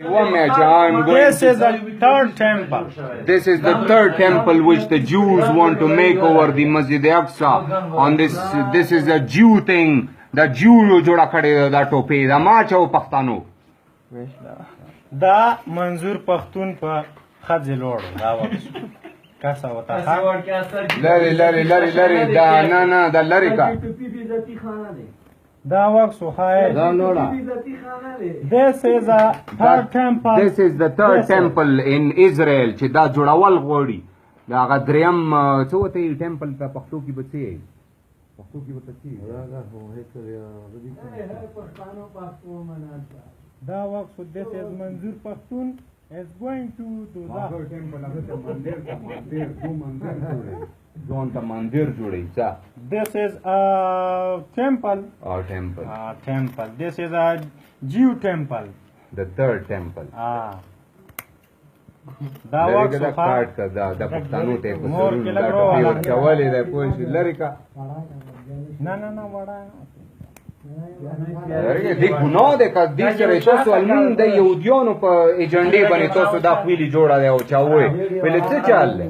This is the third temple. This is the third temple which the Jews want to make over the Masjid Aqsa. On this is a Jew thing. The Jew joda khade da topi da ma chau Pakhtano. Da Manzoor Pakhtun pa khadzelor da waqt. Kasa wata kha. Lari da na da larika. Da waqt suhai. This is a third temple. This is the third temple in Israel چې دا جوړول غوړي. دا غدریم څه وته temple په پښتو کې بچي. پښتو کې بچي. Da waqt so this is Manzoor Pakhtun is going to do that. ځان ته مندر جوړي څه. This is a temple. Temple. This is a Jew temple. The third temple. Da waqt so کارت کا دا پښتنو ته په سرور دا ټوپی ورکولې ده پوه شي لری کا. نه وړا. دی ګناه ده که دې سره تاسو المون د یهودیانو په ایجنډې باندې تاسو دا خویلي جوړه دی او چا وایي ویل څه چل دی